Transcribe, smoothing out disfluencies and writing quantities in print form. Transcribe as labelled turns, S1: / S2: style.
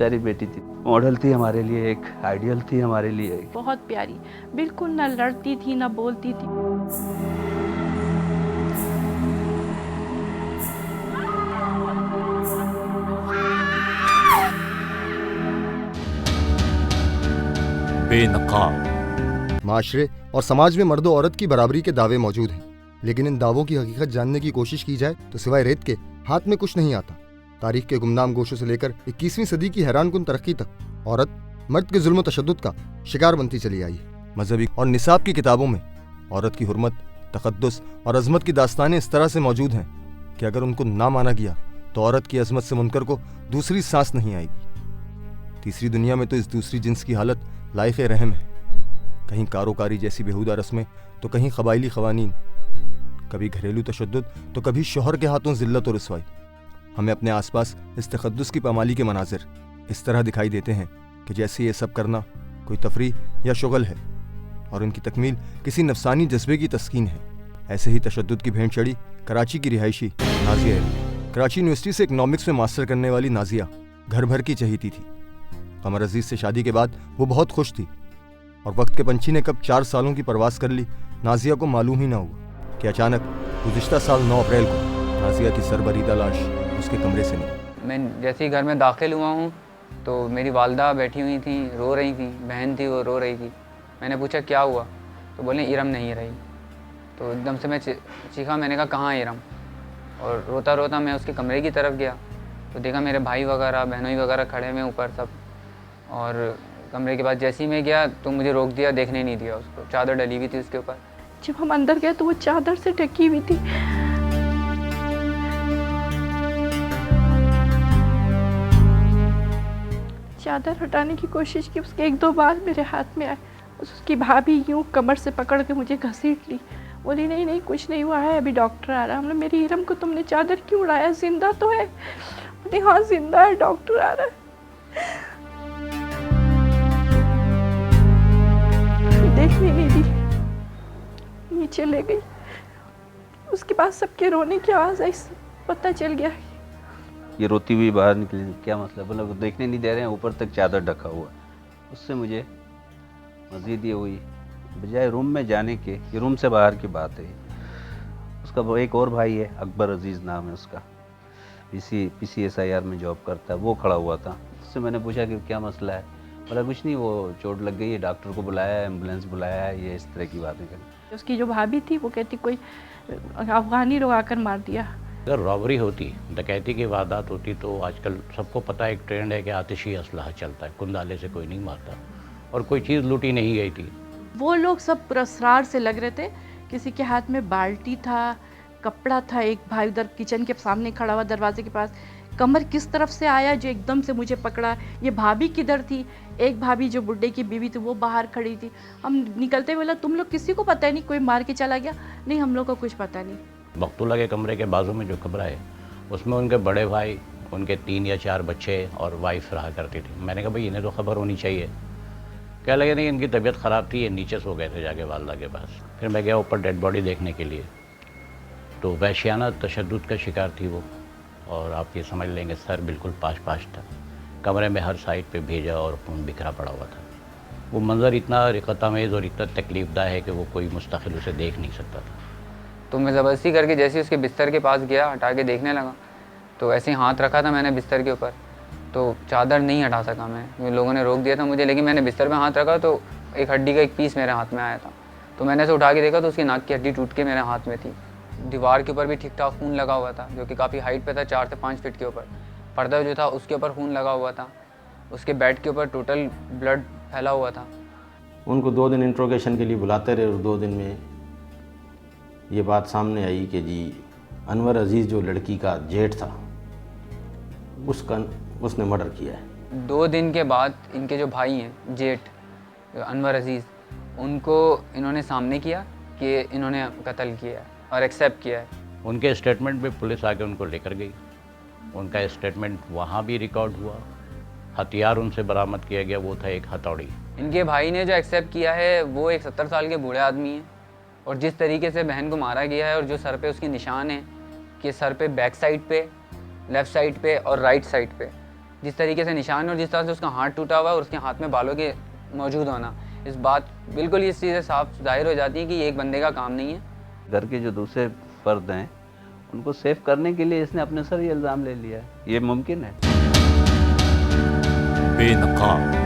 S1: प्यारी बेटी थी, मॉडल थी हमारे लिए, एक आइडियल थी हमारे लिए।
S2: बहुत प्यारी, बिल्कुल ना लड़ती थी ना बोलती थी।
S3: बेनकाब। माशरे और समाज में मर्द और औरत की बराबरी के दावे मौजूद हैं, लेकिन इन दावों की हकीकत जानने की कोशिश की जाए तो सिवाय रेत के हाथ में कुछ नहीं आता। तारीख के गुमनाम गोशों से लेकर 21वीं सदी की हैरानकुन तरक्की तक औरत मर्द के जुल्म तशद्दुद का शिकार बनती चली आई है। मजहबी और निसाब की किताबों में औरत की हुर्मत, तकद्दुस और अजमत की दास्तानें इस तरह से मौजूद हैं कि अगर उनको ना माना गया तो औरत की अजमत से मुनकर को दूसरी सांस नहीं आएगी। तीसरी दुनिया में तो इस दूसरी जिन्स की हालत लाइक़ रहम है। कहीं कारोकारी जैसी बेहुदा रस्में तो कहीं कबायली क़वानीन, कभी घरेलू तशद्दुद तो कभी शौहर के हाथों जिल्लत और रुसवाई। हमें अपने आसपास इस तक़द्दुस की पामाली के मनाजिर इस तरह दिखाई देते हैं कि जैसे ये सब करना कोई तफरीह या शुगल है और इनकी तकमील किसी नफसानी जज्बे की तस्कीन है। ऐसे ही तशद्दुद की भेंट चढ़ी कराची की रिहायशी नाजिया है। कराची यूनिवर्सिटी से इकनॉमिक्स में मास्टर करने वाली नाजिया घर भर की चहेती थी। कमर अजीज से शादी के बाद वो बहुत खुश थी और वक्त के पंछी ने कब 4 सालों की परवास कर ली, नाजिया को मालूम ही ना हुआ कि अचानक गुज़िश्ता साल 9 अप्रैल को नाजिया की सरबरीदा लाश उसके कमरे से निकली।
S4: मैं जैसे ही घर में दाखिल हुआ हूँ तो मेरी वालदा बैठी हुई थी, रो रही थी, बहन थी वो रो रही थी। मैंने पूछा क्या हुआ, तो बोले इरम नहीं रही। तो एकदम से मैं चीखा, मैंने कहा कहाँ है इरम, और रोता रोता मैं उसके कमरे की तरफ गया तो देखा मेरे भाई वगैरह बहनोई वगैरह खड़े हुए ऊपर सब। और कमरे के बाद जैसे ही मैं गया तो मुझे रोक दिया, देखने नहीं दिया उसको। चादर डली हुई थी उसके ऊपर।
S2: जब हम अंदर गए तो वो चादर से ढकी हुई थी। चादर हटाने की कोशिश की, उसके 1-2 बार मेरे हाथ में आए। उसकी भाभी यूं कमर से पकड़ के मुझे घसीट ली, बोली नहीं नहीं कुछ नहीं हुआ है, अभी डॉक्टर आ रहा है। हमने मेरी इरम को तुमने चादर क्यों उड़ाया, जिंदा तो है? बोली हाँ जिंदा है, डॉक्टर आ रहा है। देखने नहीं दी, नीचे ले गई। उसके बाद सबके रोने की आवाज़ आई, पता चल गया
S1: ये रोती हुई बाहर निकली, क्या मतलब, मतलब देखने नहीं दे रहे हैं, ऊपर तक चादर ढका हुआ। उससे मुझे मज़ीद ये हुई, बजाय रूम में जाने के, ये रूम से बाहर की बात है। उसका वो एक और भाई है, अकबर अजीज़ नाम है उसका, PCSIR में जॉब करता है, वो खड़ा हुआ था। उससे मैंने पूछा कि क्या मसला है, बोला कुछ नहीं, वो चोट लग गई है, डॉक्टर को बुलाया है, एम्बुलेंस बुलाया है, ये इस तरह की बातें करें।
S2: उसकी जो भाभी थी वो कहती कोई अफगानी लोग आकर मार दिया।
S5: अगर रॉबरी होती, डकैती की वारदात होती तो आजकल सबको पता है, एक ट्रेंड है कि आतिशी असलहा चलता है, कुंदाले से कोई नहीं मारता, और कोई चीज़ लूटी नहीं गई थी।
S2: वो लोग सब पुरस्कार से लग रहे थे। किसी के हाथ में बाल्टी था, कपड़ा था। एक भाई उधर किचन के सामने खड़ा हुआ दरवाजे के पास, कमर किस तरफ से आया जो एकदम से मुझे पकड़ा। ये भाभी किधर थी? एक भाभी जो बुड्ढे की बीवी थी वो बाहर खड़ी थी। हम निकलते बोला तुम लोग किसी को पता नहीं कोई मार के चला गया? नहीं हम लोग को कुछ पता नहीं।
S5: मकतूला के कमरे के बाजू में जो कमरा है उसमें उनके बड़े भाई, उनके 3 या 4 बच्चे और वाइफ रहा करती थी। मैंने कहा भाई इन्हें तो खबर होनी चाहिए। क्या लगे नहीं, इनकी तबीयत ख़राब थी, ये नीचे सो गए थे जाके वालदा के पास। फिर मैं गया ऊपर डेड बॉडी देखने के लिए, तो वहशियाना तशद्दुद का शिकार थी वो, और आप ये समझ लेंगे सर बिल्कुल पाश था, कमरे में हर साइड पे भेजा और खून बिखरा पड़ा हुआ था। वो मंज़र इतना रिक़तआमेज़ और इतना तकलीफ़दा है कि वो कोई मुस्तकिल उसे देख नहीं सकता था।
S4: तो मैं ज़बरदस्ती करके जैसे उसके बिस्तर के पास गया, हटा के देखने लगा, तो ऐसे ही हाथ रखा था मैंने बिस्तर के ऊपर, तो चादर नहीं हटा सका मैं, लोगों ने रोक दिया था मुझे, लेकिन मैंने बिस्तर पे हाथ रखा तो एक हड्डी का एक पीस मेरे हाथ में आया था। तो मैंने उसे उठा के देखा तो उसकी नाक की हड्डी टूट के मेरे हाथ में थी। दीवार के ऊपर भी ठीक ठाक खून लगा हुआ था, जो कि काफ़ी हाइट पे था, 4 से 5 फीट के ऊपर। पर्दा जो था उसके ऊपर खून लगा हुआ था। उसके बेड के ऊपर टोटल ब्लड फैला हुआ था।
S6: उनको 2 दिन इंट्रोगेशन के लिए बुलाते रहे और 2 दिन में ये बात सामने आई कि जी अनवर अजीज़ जो लड़की का जेठ था उसने मर्डर किया है।
S4: 2 दिन के बाद इनके जो भाई हैं जेठ अनवर अजीज़, उनको इन्होंने सामने किया कि इन्होंने कत्ल किया है और एक्सेप्ट किया है।
S5: उनके स्टेटमेंट में पुलिस आके उनको लेकर गई, उनका स्टेटमेंट वहाँ भी रिकॉर्ड हुआ। हथियार उनसे बरामद किया गया, वो था एक हथौड़ी।
S4: इनके भाई ने जो एक्सेप्ट किया है वो एक 70 साल के बूढ़े आदमी हैं, और जिस तरीके से बहन को मारा गया है और जो सर पे उसके निशान हैं कि सर पे बैक साइड पे, लेफ़्ट साइड पे और राइट साइड पे जिस तरीके से निशान है और जिस तरह से उसका हाथ टूटा हुआ है और उसके हाथ में बालों के मौजूद होना, इस बात बिल्कुल इस चीज़ें साफ जाहिर हो जाती है कि ये एक बंदे का काम नहीं है।
S1: घर के जो दूसरे फर्द हैं उनको सेफ करने के लिए इसने अपने सर ये इल्ज़ाम ले लिया है। ये मुमकिन है?
S7: बेनकाब